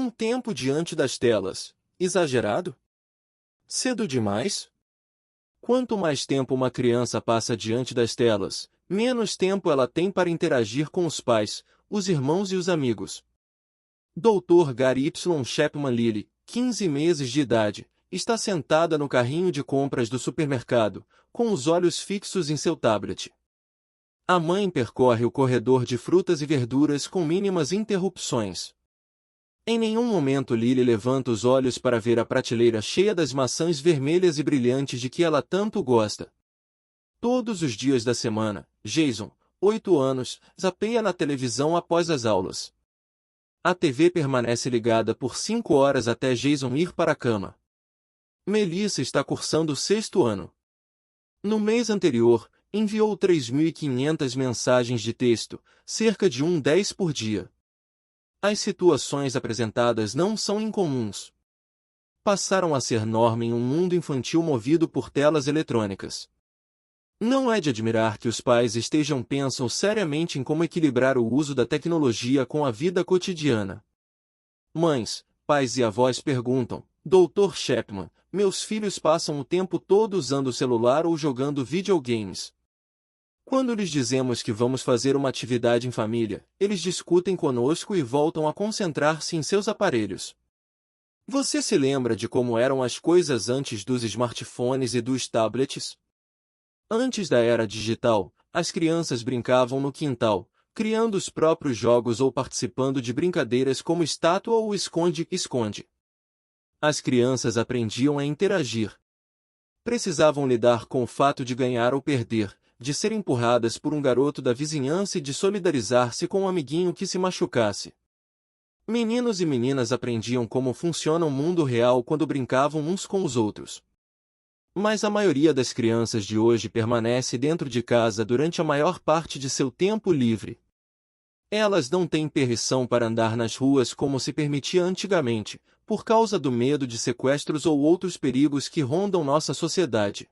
Um tempo diante das telas. Exagerado? Cedo demais? Quanto mais tempo uma criança passa diante das telas, menos tempo ela tem para interagir com os pais, os irmãos e os amigos. Dr. Gary Y. Chapman Lilly, 15 meses de idade, está sentada no carrinho de compras do supermercado, com os olhos fixos em seu tablet. A mãe percorre o corredor de frutas e verduras com mínimas interrupções. Em nenhum momento Lily levanta os olhos para ver a prateleira cheia das maçãs vermelhas e brilhantes de que ela tanto gosta. Todos os dias da semana, Jason, 8 anos, zapeia na televisão após as aulas. A TV permanece ligada por 5 horas até Jason ir para a cama. Melissa está cursando o 6º ano. No mês anterior, enviou 3.500 mensagens de texto, cerca de 10 por dia. As situações apresentadas não são incomuns. Passaram a ser norma em um mundo infantil movido por telas eletrônicas. Não é de admirar que os pais pensam seriamente em como equilibrar o uso da tecnologia com a vida cotidiana. Mães, pais e avós perguntam: Dr. Chapman, meus filhos passam o tempo todo usando o celular ou jogando videogames. Quando lhes dizemos que vamos fazer uma atividade em família, eles discutem conosco e voltam a concentrar-se em seus aparelhos. Você se lembra de como eram as coisas antes dos smartphones e dos tablets? Antes da era digital, as crianças brincavam no quintal, criando os próprios jogos ou participando de brincadeiras como estátua ou esconde-esconde. As crianças aprendiam a interagir. Precisavam lidar com o fato de ganhar ou perder, de ser empurradas por um garoto da vizinhança e de solidarizar-se com um amiguinho que se machucasse. Meninos e meninas aprendiam como funciona o mundo real quando brincavam uns com os outros. Mas a maioria das crianças de hoje permanece dentro de casa durante a maior parte de seu tempo livre. Elas não têm permissão para andar nas ruas como se permitia antigamente, por causa do medo de sequestros ou outros perigos que rondam nossa sociedade.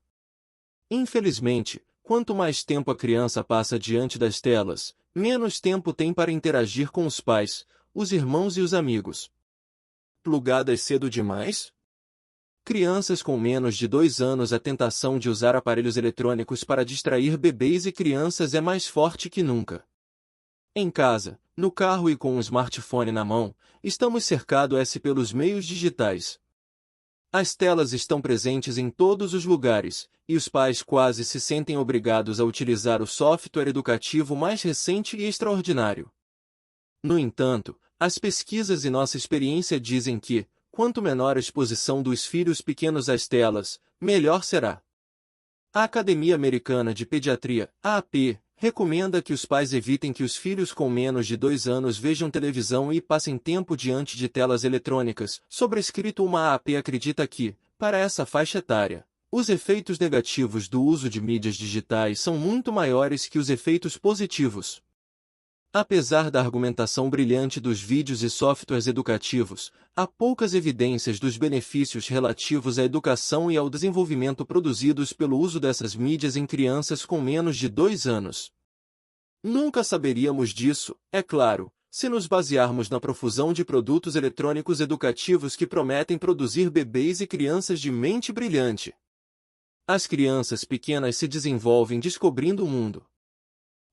Infelizmente, quanto mais tempo a criança passa diante das telas, menos tempo tem para interagir com os pais, os irmãos e os amigos. Plugadas cedo demais? Crianças com menos de 2 anos. A tentação de usar aparelhos eletrônicos para distrair bebês e crianças é mais forte que nunca. Em casa, no carro e com um smartphone na mão, estamos cercados pelos meios digitais. As telas estão presentes em todos os lugares, e os pais quase se sentem obrigados a utilizar o software educativo mais recente e extraordinário. No entanto, as pesquisas e nossa experiência dizem que, quanto menor a exposição dos filhos pequenos às telas, melhor será. A Academia Americana de Pediatria, AAP, recomenda que os pais evitem que os filhos com menos de 2 anos vejam televisão e passem tempo diante de telas eletrônicas. Sobrescrito, uma AAP acredita que, para essa faixa etária, os efeitos negativos do uso de mídias digitais são muito maiores que os efeitos positivos. Apesar da argumentação brilhante dos vídeos e softwares educativos, há poucas evidências dos benefícios relativos à educação e ao desenvolvimento produzidos pelo uso dessas mídias em crianças com menos de 2 anos. Nunca saberíamos disso, é claro, se nos basearmos na profusão de produtos eletrônicos educativos que prometem produzir bebês e crianças de mente brilhante. As crianças pequenas se desenvolvem descobrindo o mundo.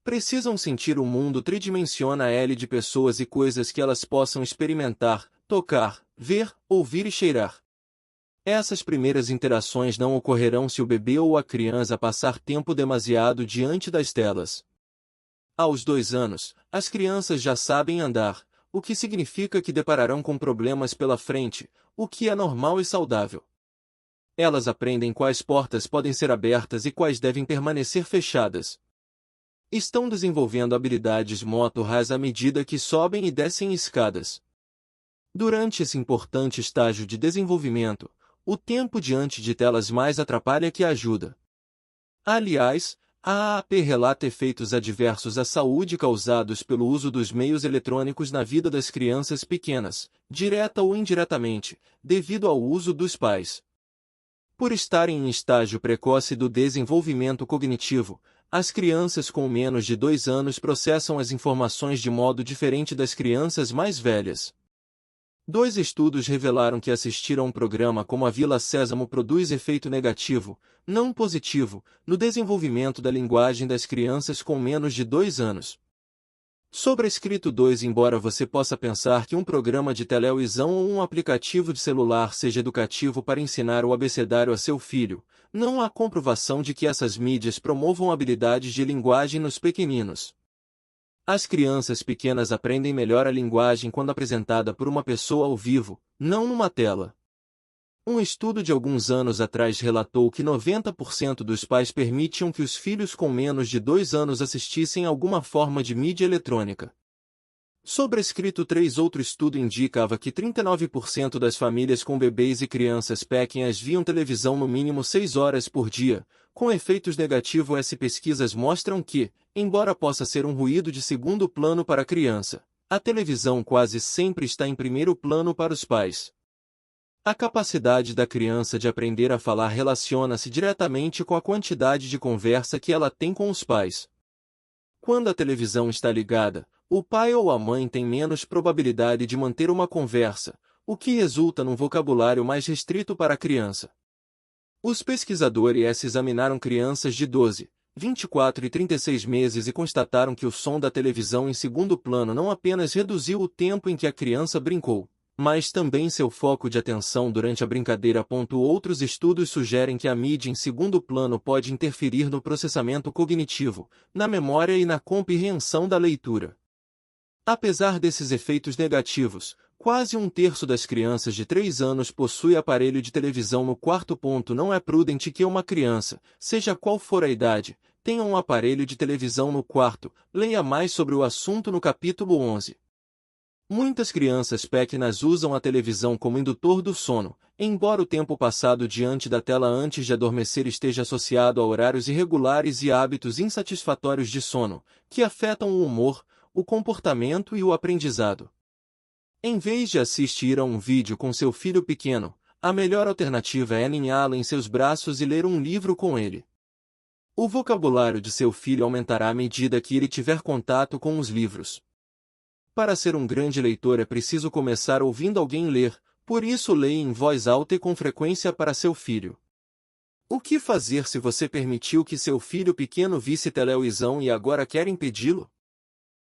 Precisam sentir o mundo tridimensional de pessoas e coisas que elas possam experimentar, tocar, ver, ouvir e cheirar. Essas primeiras interações não ocorrerão se o bebê ou a criança passar tempo demasiado diante das telas. Aos 2 anos, as crianças já sabem andar, o que significa que depararão com problemas pela frente, o que é normal e saudável. Elas aprendem quais portas podem ser abertas e quais devem permanecer fechadas. Estão desenvolvendo habilidades motoras à medida que sobem e descem escadas. Durante esse importante estágio de desenvolvimento, o tempo diante de telas mais atrapalha que ajuda. Aliás, a AAP relata efeitos adversos à saúde causados pelo uso dos meios eletrônicos na vida das crianças pequenas, direta ou indiretamente, devido ao uso dos pais. Por estarem em estágio precoce do desenvolvimento cognitivo, as crianças com menos de 2 anos processam as informações de modo diferente das crianças mais velhas. Dois estudos revelaram que assistir a um programa como a Vila Sésamo produz efeito negativo, não positivo, no desenvolvimento da linguagem das crianças com menos de 2 anos. Sobrescrito 2. Embora você possa pensar que um programa de televisão ou um aplicativo de celular seja educativo para ensinar o abecedário a seu filho, não há comprovação de que essas mídias promovam habilidades de linguagem nos pequeninos. As crianças pequenas aprendem melhor a linguagem quando apresentada por uma pessoa ao vivo, não numa tela. Um estudo de alguns anos atrás relatou que 90% dos pais permitiam que os filhos com menos de 2 anos assistissem a alguma forma de mídia eletrônica. Sobrescrito 3. Outro estudo indicava que 39% das famílias com bebês e crianças pequenas viam televisão no mínimo 6 horas por dia, com efeitos negativos. Essas pesquisas mostram que, embora possa ser um ruído de segundo plano para a criança, a televisão quase sempre está em primeiro plano para os pais. A capacidade da criança de aprender a falar relaciona-se diretamente com a quantidade de conversa que ela tem com os pais. Quando a televisão está ligada, o pai ou a mãe tem menos probabilidade de manter uma conversa, o que resulta num vocabulário mais restrito para a criança. Os pesquisadores examinaram crianças de 12, 24 e 36 meses e constataram que o som da televisão em segundo plano não apenas reduziu o tempo em que a criança brincou, mas também seu foco de atenção durante a brincadeira. Outros estudos sugerem que a mídia em segundo plano pode interferir no processamento cognitivo, na memória e na compreensão da leitura. Apesar desses efeitos negativos, quase 1/3 das crianças de 3 anos possui aparelho de televisão no quarto. Não é prudente que uma criança, seja qual for a idade, tenha um aparelho de televisão no quarto. Leia mais sobre o assunto no capítulo 11. Muitas crianças pequenas usam a televisão como indutor do sono, embora o tempo passado diante da tela antes de adormecer esteja associado a horários irregulares e hábitos insatisfatórios de sono, que afetam o humor, o comportamento e o aprendizado. Em vez de assistir a um vídeo com seu filho pequeno, a melhor alternativa é aninhá-lo em seus braços e ler um livro com ele. O vocabulário de seu filho aumentará à medida que ele tiver contato com os livros. Para ser um grande leitor é preciso começar ouvindo alguém ler, por isso leia em voz alta e com frequência para seu filho. O que fazer se você permitiu que seu filho pequeno visse televisão e agora quer impedi-lo?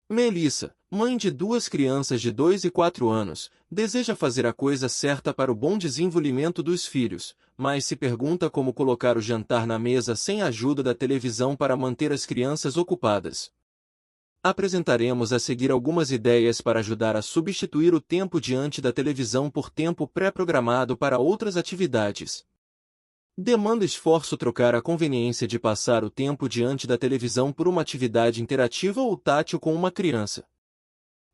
Melissa, mãe de 2 crianças de 2 e 4 anos, deseja fazer a coisa certa para o bom desenvolvimento dos filhos, mas se pergunta como colocar o jantar na mesa sem a ajuda da televisão para manter as crianças ocupadas. Apresentaremos a seguir algumas ideias para ajudar a substituir o tempo diante da televisão por tempo pré-programado para outras atividades. Demanda esforço trocar a conveniência de passar o tempo diante da televisão por uma atividade interativa ou tátil com uma criança.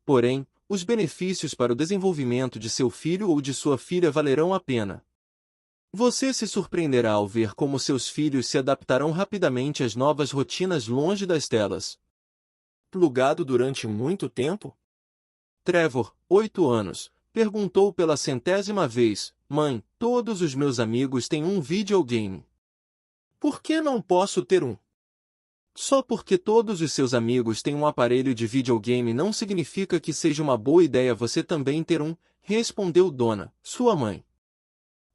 Porém, os benefícios para o desenvolvimento de seu filho ou de sua filha valerão a pena. Você se surpreenderá ao ver como seus filhos se adaptarão rapidamente às novas rotinas longe das telas. Plugado durante muito tempo? Trevor, 8 anos, perguntou pela 100ª vez: Mãe, todos os meus amigos têm um videogame. Por que não posso ter um? Só porque todos os seus amigos têm um aparelho de videogame não significa que seja uma boa ideia você também ter um, respondeu Donna, sua mãe.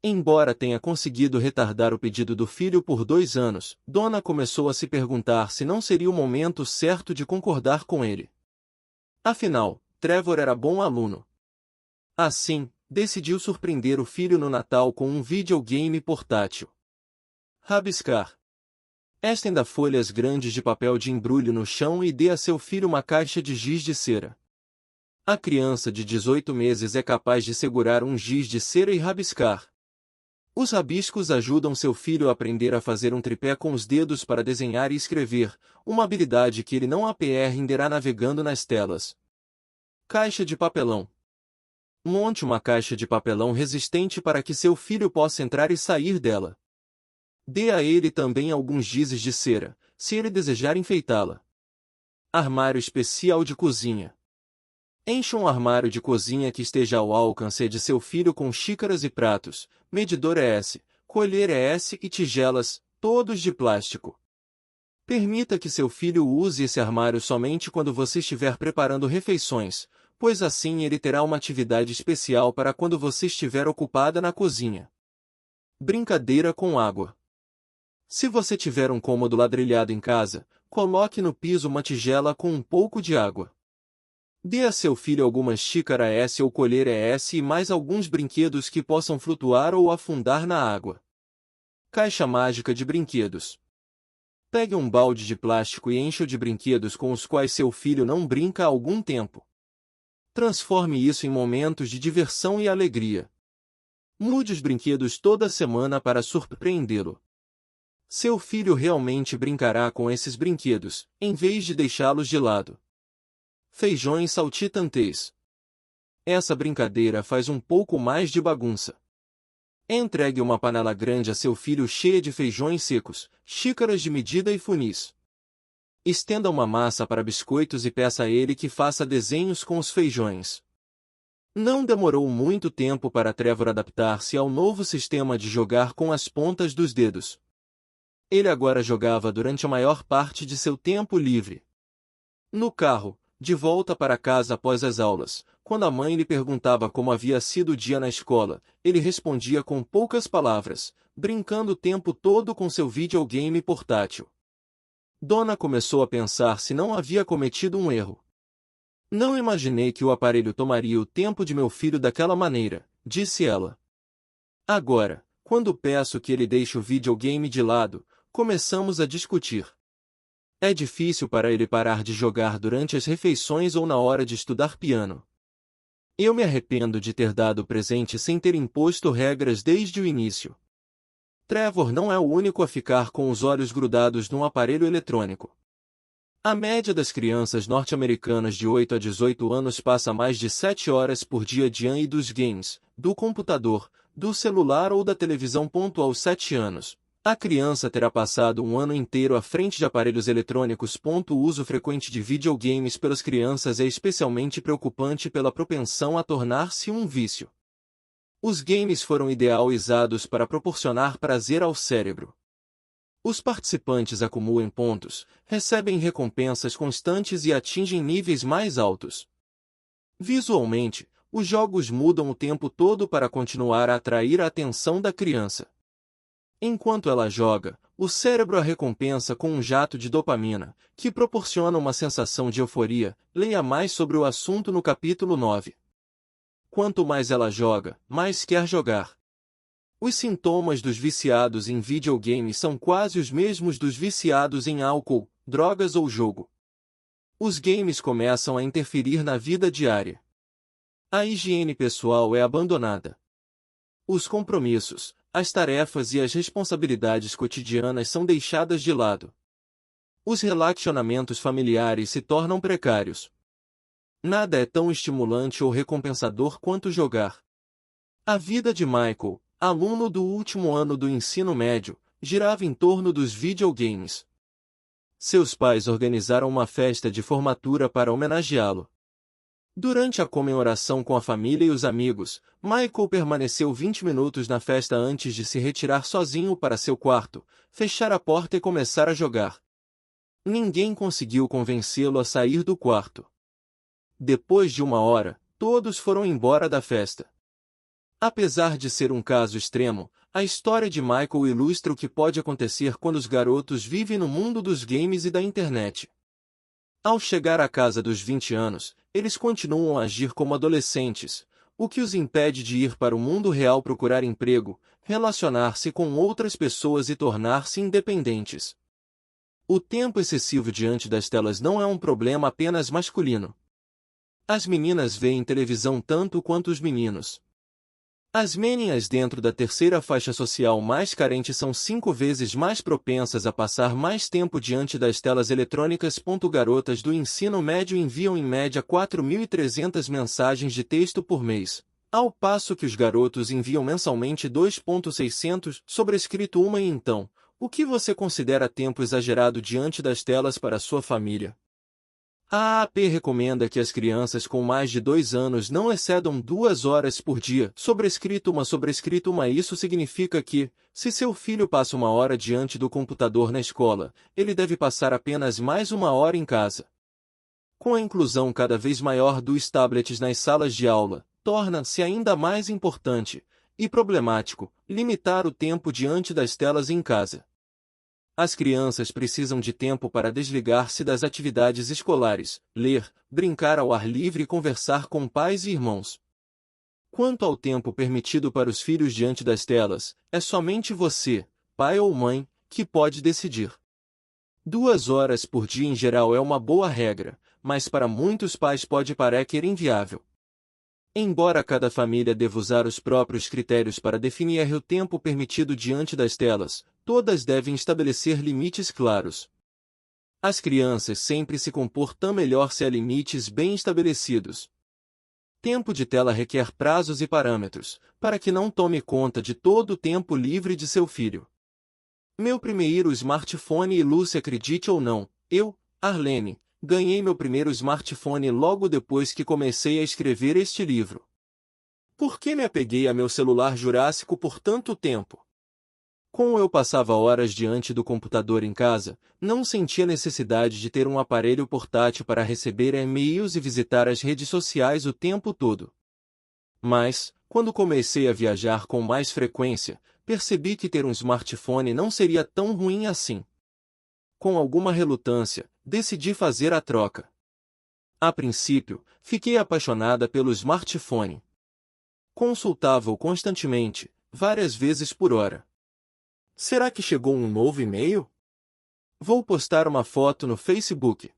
Embora tenha conseguido retardar o pedido do filho por 2 anos, Donna começou a se perguntar se não seria o momento certo de concordar com ele. Afinal, Trevor era bom aluno. Assim, decidiu surpreender o filho no Natal com um videogame portátil. Rabiscar. Estenda folhas grandes de papel de embrulho no chão e dê a seu filho uma caixa de giz de cera. A criança de 18 meses é capaz de segurar um giz de cera e rabiscar. Os rabiscos ajudam seu filho a aprender a fazer um tripé com os dedos para desenhar e escrever, uma habilidade que ele não aprenderá navegando nas telas. Caixa de papelão. Monte uma caixa de papelão resistente para que seu filho possa entrar e sair dela. Dê a ele também alguns gizes de cera, se ele desejar enfeitá-la. Armário especial de cozinha. Encha um armário de cozinha que esteja ao alcance de seu filho com xícaras e pratos, medidor ES, colher ES e tigelas, todos de plástico. Permita que seu filho use esse armário somente quando você estiver preparando refeições, pois assim ele terá uma atividade especial para quando você estiver ocupada na cozinha. Brincadeira com água. Se você tiver um cômodo ladrilhado em casa, coloque no piso uma tigela com um pouco de água. Dê a seu filho algumas xícara-S ou colher-S e mais alguns brinquedos que possam flutuar ou afundar na água. Caixa mágica de brinquedos. Pegue um balde de plástico e encha-o de brinquedos com os quais seu filho não brinca há algum tempo. Transforme isso em momentos de diversão e alegria. Mude os brinquedos toda semana para surpreendê-lo. Seu filho realmente brincará com esses brinquedos, em vez de deixá-los de lado. Feijões saltitantês. Essa brincadeira faz um pouco mais de bagunça. Entregue uma panela grande a seu filho cheia de feijões secos, xícaras de medida e funis. Estenda uma massa para biscoitos e peça a ele que faça desenhos com os feijões. Não demorou muito tempo para Trevor adaptar-se ao novo sistema de jogar com as pontas dos dedos. Ele agora jogava durante a maior parte de seu tempo livre. No carro, de volta para casa após as aulas, quando a mãe lhe perguntava como havia sido o dia na escola, ele respondia com poucas palavras, brincando o tempo todo com seu videogame portátil. Donna começou a pensar se não havia cometido um erro. Não imaginei que o aparelho tomaria o tempo de meu filho daquela maneira, disse ela. Agora, quando peço que ele deixe o videogame de lado, começamos a discutir. É difícil para ele parar de jogar durante as refeições ou na hora de estudar piano. Eu me arrependo de ter dado o presente sem ter imposto regras desde o início. Trevor não é o único a ficar com os olhos grudados num aparelho eletrônico. A média das crianças norte-americanas de 8 a 18 anos passa mais de 7 horas por dia diante dos games, do computador, do celular ou da televisão. Aos 7 anos, a criança terá passado um ano inteiro à frente de aparelhos eletrônicos. O uso frequente de videogames pelas crianças é especialmente preocupante pela propensão a tornar-se um vício. Os games foram idealizados para proporcionar prazer ao cérebro. Os participantes acumulam pontos, recebem recompensas constantes e atingem níveis mais altos. Visualmente, os jogos mudam o tempo todo para continuar a atrair a atenção da criança. Enquanto ela joga, o cérebro a recompensa com um jato de dopamina, que proporciona uma sensação de euforia. Leia mais sobre o assunto no capítulo 9. Quanto mais ela joga, mais quer jogar. Os sintomas dos viciados em videogames são quase os mesmos dos viciados em álcool, drogas ou jogo. Os games começam a interferir na vida diária. A higiene pessoal é abandonada. Os compromissos, as tarefas e as responsabilidades cotidianas são deixadas de lado. Os relacionamentos familiares se tornam precários. Nada é tão estimulante ou recompensador quanto jogar. A vida de Michael, aluno do último ano do ensino médio, girava em torno dos videogames. Seus pais organizaram uma festa de formatura para homenageá-lo. Durante a comemoração com a família e os amigos, Michael permaneceu 20 minutos na festa antes de se retirar sozinho para seu quarto, fechar a porta e começar a jogar. Ninguém conseguiu convencê-lo a sair do quarto. Depois de 1 hora, todos foram embora da festa. Apesar de ser um caso extremo, a história de Michael ilustra o que pode acontecer quando os garotos vivem no mundo dos games e da internet. Ao chegar à casa dos 20 anos, eles continuam a agir como adolescentes, o que os impede de ir para o mundo real procurar emprego, relacionar-se com outras pessoas e tornar-se independentes. O tempo excessivo diante das telas não é um problema apenas masculino. As meninas veem televisão tanto quanto os meninos. As meninas dentro da terceira faixa social mais carente são 5 vezes mais propensas a passar mais tempo diante das telas eletrônicas. Garotas do ensino médio enviam em média 4.300 mensagens de texto por mês, ao passo que os garotos enviam mensalmente 2.600, sobrescrito uma e então, o que você considera tempo exagerado diante das telas para sua família? A AAP recomenda que as crianças com mais de 2 anos não excedam 2 horas por dia. Sobrescrito uma. Isso significa que, se seu filho passa 1 hora diante do computador na escola, ele deve passar apenas mais 1 hora em casa. Com a inclusão cada vez maior dos tablets nas salas de aula, torna-se ainda mais importante e problemático limitar o tempo diante das telas em casa. As crianças precisam de tempo para desligar-se das atividades escolares, ler, brincar ao ar livre e conversar com pais e irmãos. Quanto ao tempo permitido para os filhos diante das telas, é somente você, pai ou mãe, que pode decidir. 2 horas por dia em geral é uma boa regra, mas para muitos pais pode parecer inviável. Embora cada família deva usar os próprios critérios para definir o tempo permitido diante das telas, todas devem estabelecer limites claros. As crianças sempre se comportam melhor se há limites bem estabelecidos. Tempo de tela requer prazos e parâmetros, para que não tome conta de todo o tempo livre de seu filho. Meu primeiro smartphone, e Lucy, acredite ou não, eu, Arlene, ganhei meu primeiro smartphone logo depois que comecei a escrever este livro. Por que me apeguei a meu celular jurássico por tanto tempo? Como eu passava horas diante do computador em casa, não sentia necessidade de ter um aparelho portátil para receber e-mails e visitar as redes sociais o tempo todo. Mas, quando comecei a viajar com mais frequência, percebi que ter um smartphone não seria tão ruim assim. Com alguma relutância, decidi fazer a troca. A princípio, fiquei apaixonada pelo smartphone. Consultava-o constantemente, várias vezes por hora. Será que chegou um novo e-mail? Vou postar uma foto no Facebook.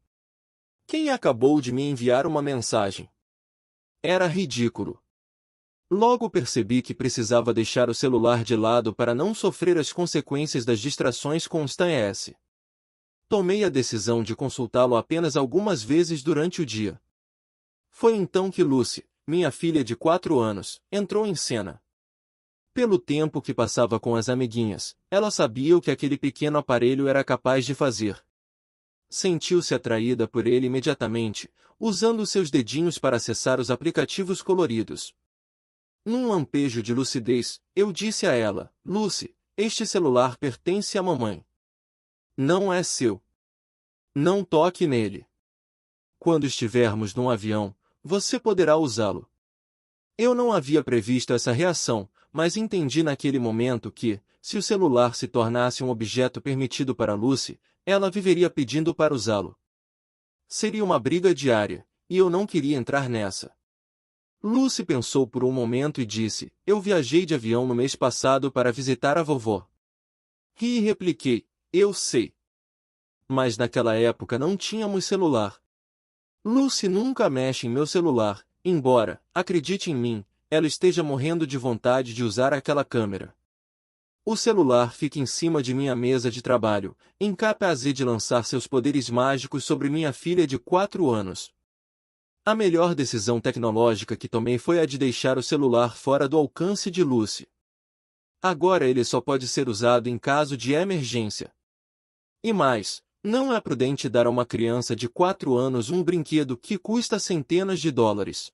Quem acabou de me enviar uma mensagem? Era ridículo. Logo percebi que precisava deixar o celular de lado para não sofrer as consequências das distrações constantes. Tomei a decisão de consultá-lo apenas algumas vezes durante o dia. Foi então que Lucy, minha filha de 4 anos, entrou em cena. Pelo tempo que passava com as amiguinhas, ela sabia o que aquele pequeno aparelho era capaz de fazer. Sentiu-se atraída por ele imediatamente, usando seus dedinhos para acessar os aplicativos coloridos. Num lampejo de lucidez, eu disse a ela: Lucy, este celular pertence à mamãe. Não é seu. Não toque nele. Quando estivermos num avião, você poderá usá-lo. Eu não havia previsto essa reação, mas entendi naquele momento que, se o celular se tornasse um objeto permitido para Lucy, ela viveria pedindo para usá-lo. Seria uma briga diária, e eu não queria entrar nessa. Lucy pensou por um momento e disse: Eu viajei de avião no mês passado para visitar a vovó. Ri e repliquei: Eu sei. Mas naquela época não tínhamos celular. Lucy nunca mexe em meu celular, embora, acredite em mim, ela esteja morrendo de vontade de usar aquela câmera. O celular fica em cima de minha mesa de trabalho, incapaz de lançar seus poderes mágicos sobre minha filha de 4 anos. A melhor decisão tecnológica que tomei foi a de deixar o celular fora do alcance de Lucy. Agora ele só pode ser usado em caso de emergência. E mais, não é prudente dar a uma criança de 4 anos um brinquedo que custa centenas de dólares.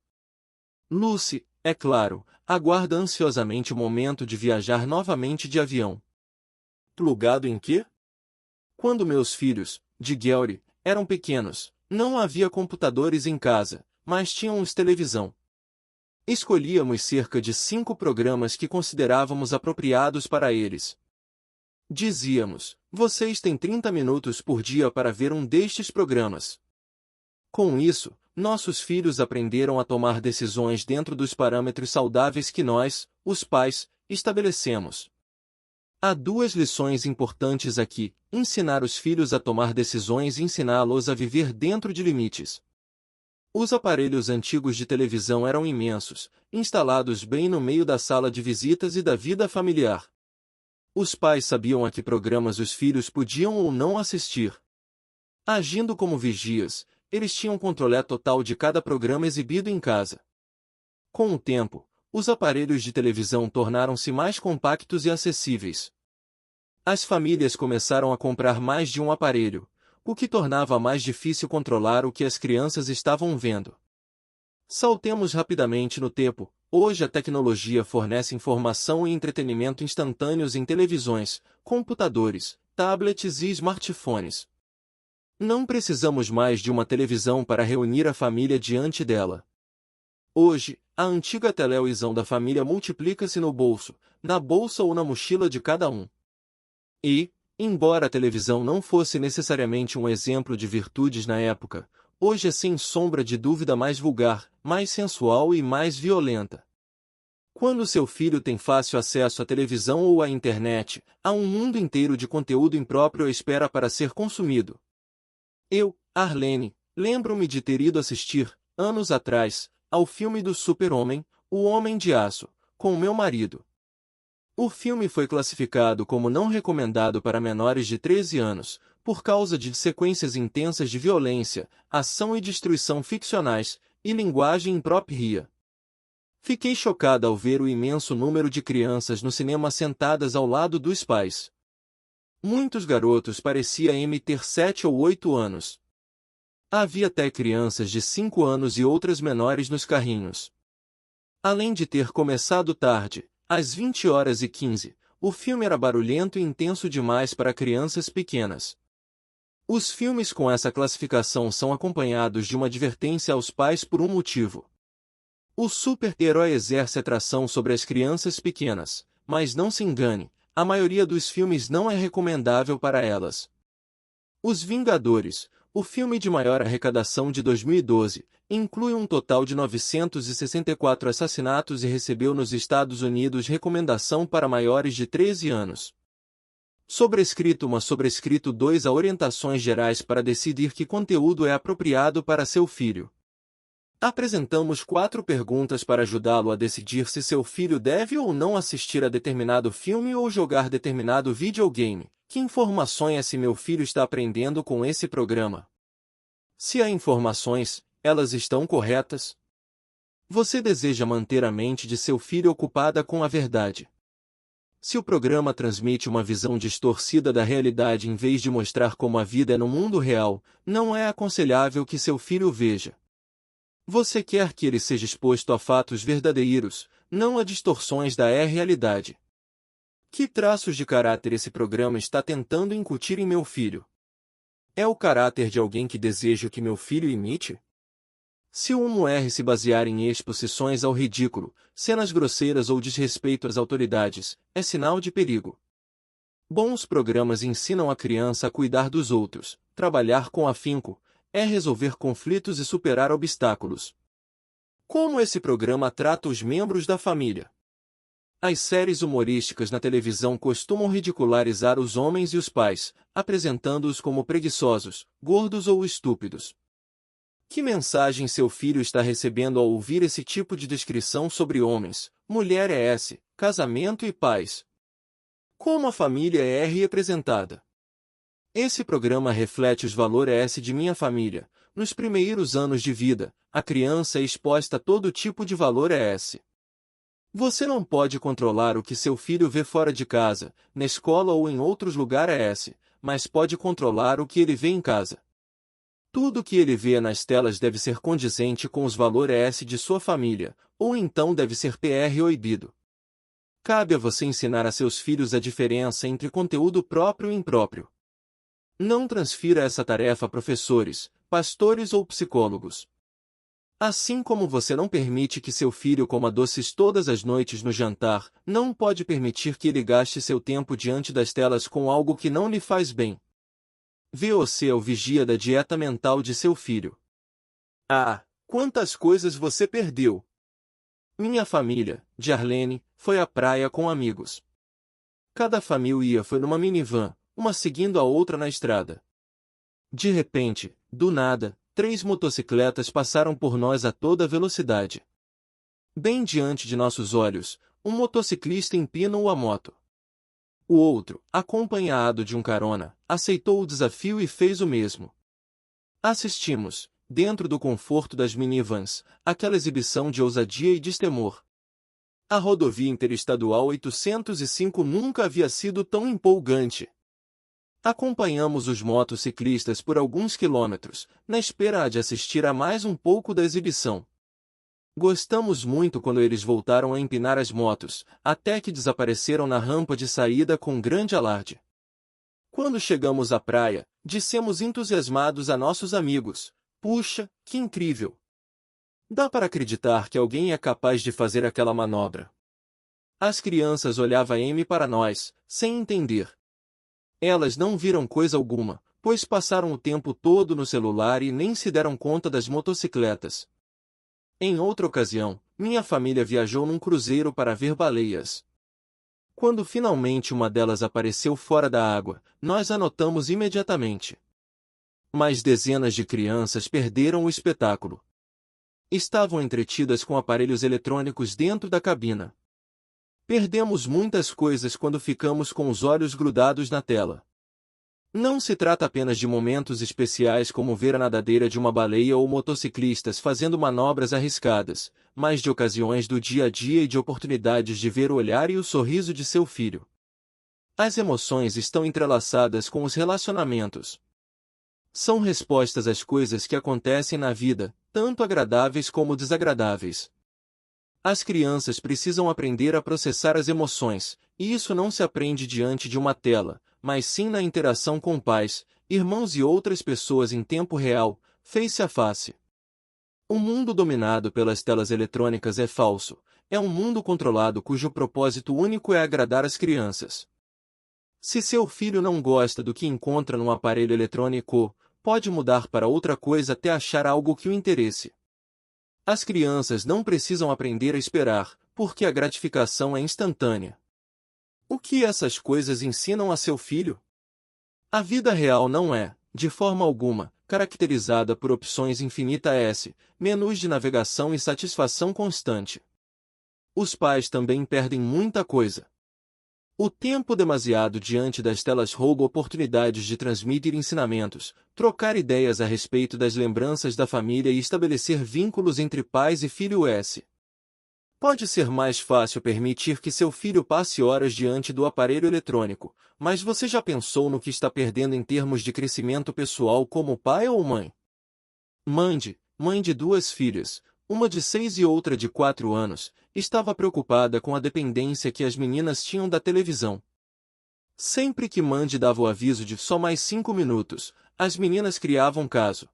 Lucy, é claro, aguarda ansiosamente o momento de viajar novamente de avião. Plugado em quê? Quando meus filhos, de Gary, eram pequenos, não havia computadores em casa, mas tínhamos televisão. Escolhíamos cerca de 5 programas que considerávamos apropriados para eles. Dizíamos: vocês têm 30 minutos por dia para ver um destes programas. Com isso, nossos filhos aprenderam a tomar decisões dentro dos parâmetros saudáveis que nós, os pais, estabelecemos. Há 2 lições importantes aqui: ensinar os filhos a tomar decisões e ensiná-los a viver dentro de limites. Os aparelhos antigos de televisão eram imensos, instalados bem no meio da sala de visitas e da vida familiar. Os pais sabiam a que programas os filhos podiam ou não assistir. Agindo como vigias, eles tinham controle total de cada programa exibido em casa. Com o tempo, os aparelhos de televisão tornaram-se mais compactos e acessíveis. As famílias começaram a comprar mais de um aparelho, o que tornava mais difícil controlar o que as crianças estavam vendo. Saltemos rapidamente no tempo. Hoje a tecnologia fornece informação e entretenimento instantâneos em televisões, computadores, tablets e smartphones. Não precisamos mais de uma televisão para reunir a família diante dela. Hoje, a antiga televisão da família multiplica-se no bolso, na bolsa ou na mochila de cada um. E, embora a televisão não fosse necessariamente um exemplo de virtudes na época, hoje é sem sombra de dúvida mais vulgar, mais sensual e mais violenta. Quando seu filho tem fácil acesso à televisão ou à internet, há um mundo inteiro de conteúdo impróprio à espera para ser consumido. Eu, Arlene, lembro-me de ter ido assistir, anos atrás, ao filme do Super-Homem, O Homem de Aço, com meu marido. O filme foi classificado como não recomendado para menores de 13 anos, por causa de sequências intensas de violência, ação e destruição ficcionais, e linguagem imprópria. Fiquei chocada ao ver o imenso número de crianças no cinema sentadas ao lado dos pais. Muitos garotos pareciam ter 7 ou 8 anos. Havia até crianças de 5 anos e outras menores nos carrinhos. Além de ter começado tarde, às 20h15, o filme era barulhento e intenso demais para crianças pequenas. Os filmes com essa classificação são acompanhados de uma advertência aos pais por um motivo. O super-herói exerce atração sobre as crianças pequenas, mas não se engane, a maioria dos filmes não é recomendável para elas. Os Vingadores, o filme de maior arrecadação de 2012, inclui um total de 964 assassinatos e recebeu nos Estados Unidos recomendação para maiores de 13 anos. Sobrescrito 1 Sobrescrito 2 A orientações gerais para decidir que conteúdo é apropriado para seu filho. Apresentamos 4 perguntas para ajudá-lo a decidir se seu filho deve ou não assistir a determinado filme ou jogar determinado videogame. Que informações se meu filho está aprendendo com esse programa? Se há informações, elas estão corretas? Você deseja manter a mente de seu filho ocupada com a verdade. Se o programa transmite uma visão distorcida da realidade em vez de mostrar como a vida é no mundo real, não é aconselhável que seu filho veja. Você quer que ele seja exposto a fatos verdadeiros, não a distorções da realidade. Que traços de caráter esse programa está tentando incutir em meu filho? É o caráter de alguém que desejo que meu filho imite? Se o humor se basear em exposições ao ridículo, cenas grosseiras ou desrespeito às autoridades, é sinal de perigo. Bons programas ensinam a criança a cuidar dos outros, trabalhar com afinco, resolver conflitos e superar obstáculos. Como esse programa trata os membros da família? As séries humorísticas na televisão costumam ridicularizar os homens e os pais, apresentando-os como preguiçosos, gordos ou estúpidos. Que mensagem seu filho está recebendo ao ouvir esse tipo de descrição sobre homens, mulheres, casamento e pais? Como a família é representada? Esse programa reflete os valores de minha família. Nos primeiros anos de vida, a criança é exposta a todo tipo de valores. Você não pode controlar o que seu filho vê fora de casa, na escola ou em outros lugares, mas pode controlar o que ele vê em casa. Tudo o que ele vê nas telas deve ser condizente com os valores de sua família, ou então deve ser proibido. Cabe a você ensinar a seus filhos a diferença entre conteúdo próprio e impróprio. Não transfira essa tarefa a professores, pastores ou psicólogos. Assim como você não permite que seu filho coma doces todas as noites no jantar, não pode permitir que ele gaste seu tempo diante das telas com algo que não lhe faz bem. Você é o vigia da dieta mental de seu filho. Ah, quantas coisas você perdeu! Minha família, de Arlene, foi à praia com amigos. Cada família foi numa minivan, uma seguindo a outra na estrada. De repente, do nada, 3 motocicletas passaram por nós a toda velocidade. Bem diante de nossos olhos, um motociclista empinou a moto. O outro, acompanhado de um carona, aceitou o desafio e fez o mesmo. Assistimos, dentro do conforto das minivans, aquela exibição de ousadia e destemor. A rodovia interestadual 805 nunca havia sido tão empolgante. Acompanhamos os motociclistas por alguns quilômetros, na espera de assistir a mais um pouco da exibição. Gostamos muito quando eles voltaram a empinar as motos, até que desapareceram na rampa de saída com grande alarde. Quando chegamos à praia, Dissemos entusiasmados a nossos amigos: puxa, que incrível! Dá para acreditar que alguém é capaz de fazer aquela manobra. As crianças olhavam para nós, sem entender. Elas não viram coisa alguma, pois passaram o tempo todo no celular e nem se deram conta das motocicletas. Em outra ocasião, minha família viajou num cruzeiro para ver baleias. Quando finalmente uma delas apareceu fora da água, nós a notamos imediatamente. Mas dezenas de crianças perderam o espetáculo. Estavam entretidas com aparelhos eletrônicos dentro da cabina. Perdemos muitas coisas quando ficamos com os olhos grudados na tela. Não se trata apenas de momentos especiais como ver a nadadeira de uma baleia ou motociclistas fazendo manobras arriscadas, mas de ocasiões do dia a dia e de oportunidades de ver o olhar e o sorriso de seu filho. As emoções estão entrelaçadas com os relacionamentos. São respostas às coisas que acontecem na vida, tanto agradáveis como desagradáveis. As crianças precisam aprender a processar as emoções, e isso não se aprende diante de uma tela, mas sim na interação com pais, irmãos e outras pessoas em tempo real, face a face. O mundo dominado pelas telas eletrônicas é falso, é um mundo controlado cujo propósito único é agradar as crianças. Se seu filho não gosta do que encontra num aparelho eletrônico, pode mudar para outra coisa até achar algo que o interesse. As crianças não precisam aprender a esperar, porque a gratificação é instantânea. O que essas coisas ensinam a seu filho? A vida real não é, de forma alguma, caracterizada por opções infinitas, menus de navegação e satisfação constante. Os pais também perdem muita coisa. O tempo demasiado diante das telas rouba oportunidades de transmitir ensinamentos, trocar ideias a respeito das lembranças da família e estabelecer vínculos entre pais e filho. Pode ser mais fácil permitir que seu filho passe horas diante do aparelho eletrônico, mas você já pensou no que está perdendo em termos de crescimento pessoal como pai ou mãe? Mandy, mãe de 2 filhas, uma de 6 e outra de 4 anos, estava preocupada com a dependência que as meninas tinham da televisão. Sempre que Mandy dava o aviso de só mais 5 minutos, as meninas criavam caso.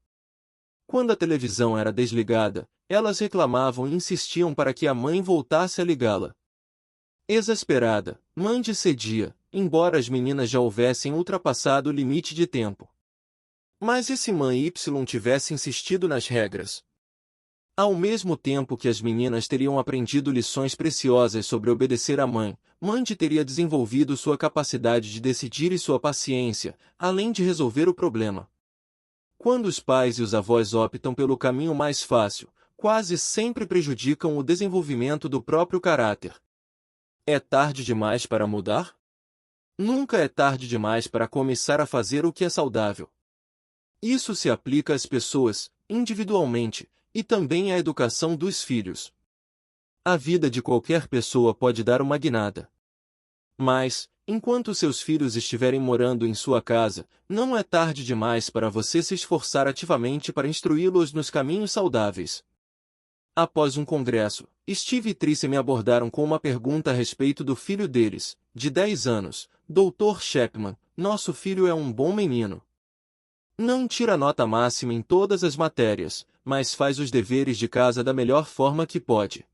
Quando a televisão era desligada, elas reclamavam e insistiam para que a mãe voltasse a ligá-la. Exasperada, Mandy cedia, embora as meninas já houvessem ultrapassado o limite de tempo. Mas e se mãe Y tivesse insistido nas regras? Ao mesmo tempo que as meninas teriam aprendido lições preciosas sobre obedecer à mãe, Mandy teria desenvolvido sua capacidade de decidir e sua paciência, além de resolver o problema. Quando os pais e os avós optam pelo caminho mais fácil, quase sempre prejudicam o desenvolvimento do próprio caráter. É tarde demais para mudar? Nunca é tarde demais para começar a fazer o que é saudável. Isso se aplica às pessoas, individualmente, e também à educação dos filhos. A vida de qualquer pessoa pode dar uma guinada. Mas, enquanto seus filhos estiverem morando em sua casa, não é tarde demais para você se esforçar ativamente para instruí-los nos caminhos saudáveis. Após um congresso, Steve e Tricia me abordaram com uma pergunta a respeito do filho deles, de 10 anos, Dr. Chapman. Nosso filho é um bom menino. Não tira nota máxima em todas as matérias, mas faz os deveres de casa da melhor forma que pode.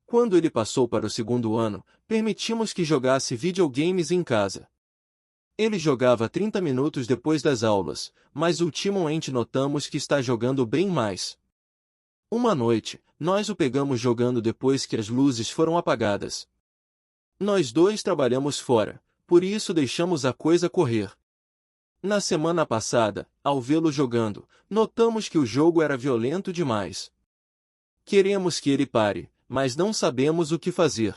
Quando ele passou para o 2º ano, permitimos que jogasse videogames em casa. Ele jogava 30 minutos depois das aulas, mas ultimamente notamos que está jogando bem mais. Uma noite, nós o pegamos jogando depois que as luzes foram apagadas. Nós dois trabalhamos fora, por isso deixamos a coisa correr. Na semana passada, ao vê-lo jogando, notamos que o jogo era violento demais. Queremos que ele pare, mas não sabemos o que fazer.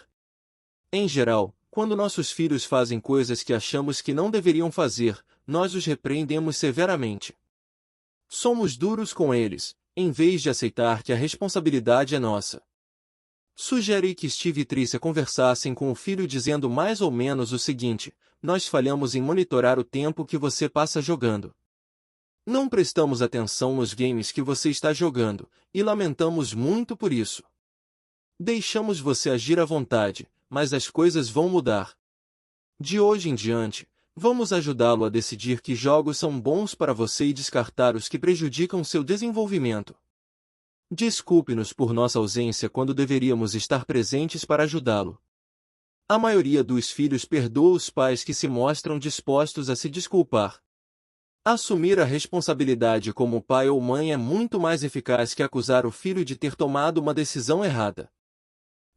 Em geral, quando nossos filhos fazem coisas que achamos que não deveriam fazer, nós os repreendemos severamente. Somos duros com eles, em vez de aceitar que a responsabilidade é nossa. Sugeri que Steve e Tricia conversassem com o filho dizendo mais ou menos o seguinte: nós falhamos em monitorar o tempo que você passa jogando. Não prestamos atenção nos games que você está jogando, e lamentamos muito por isso. Deixamos você agir à vontade, mas as coisas vão mudar. De hoje em diante, Vamos ajudá-lo a decidir que jogos são bons para você e descartar os que prejudicam seu desenvolvimento. Desculpe-nos por nossa ausência quando deveríamos estar presentes para ajudá-lo. A maioria dos filhos perdoa os pais que se mostram dispostos a se desculpar. Assumir a responsabilidade como pai ou mãe é muito mais eficaz que acusar o filho de ter tomado uma decisão errada.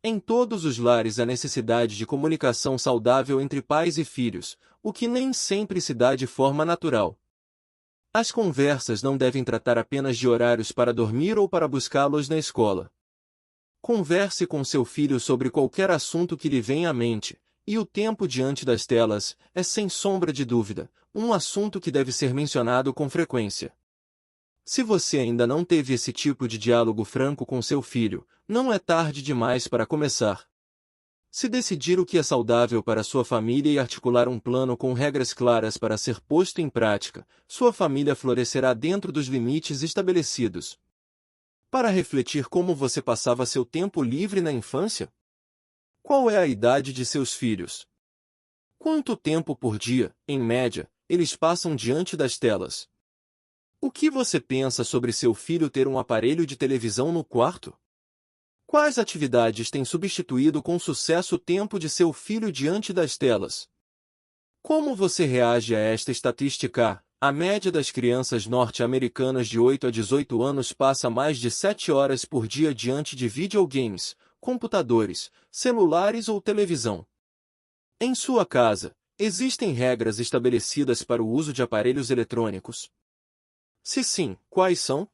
Em todos os lares há necessidade de comunicação saudável entre pais e filhos, o que nem sempre se dá de forma natural. As conversas não devem tratar apenas de horários para dormir ou para buscá-los na escola. Converse com seu filho sobre qualquer assunto que lhe venha à mente, e o tempo diante das telas é, sem sombra de dúvida, um assunto que deve ser mencionado com frequência. Se você ainda não teve esse tipo de diálogo franco com seu filho, não é tarde demais para começar. Se decidir o que é saudável para sua família e articular um plano com regras claras para ser posto em prática, sua família florescerá dentro dos limites estabelecidos. Para refletir como você passava seu tempo livre na infância? Qual é a idade de seus filhos? Quanto tempo por dia, em média, eles passam diante das telas? O que você pensa sobre seu filho ter um aparelho de televisão no quarto? Quais atividades têm substituído com sucesso o tempo de seu filho diante das telas? Como você reage a esta estatística? A média das crianças norte-americanas de 8 a 18 anos passa mais de 7 horas por dia diante de videogames, computadores, celulares ou televisão. Em sua casa, existem regras estabelecidas para o uso de aparelhos eletrônicos? Se sim, quais são?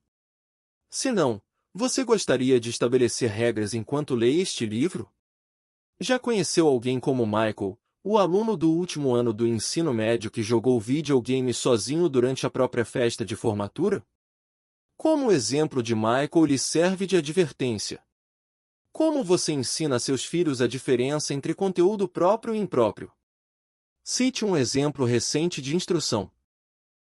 Se não, você gostaria de estabelecer regras enquanto lê este livro? Já conheceu alguém como Michael, o aluno do último ano do ensino médio que jogou videogame sozinho durante a própria festa de formatura? Como o exemplo de Michael lhe serve de advertência? Como você ensina a seus filhos a diferença entre conteúdo próprio e impróprio? Cite um exemplo recente de instrução.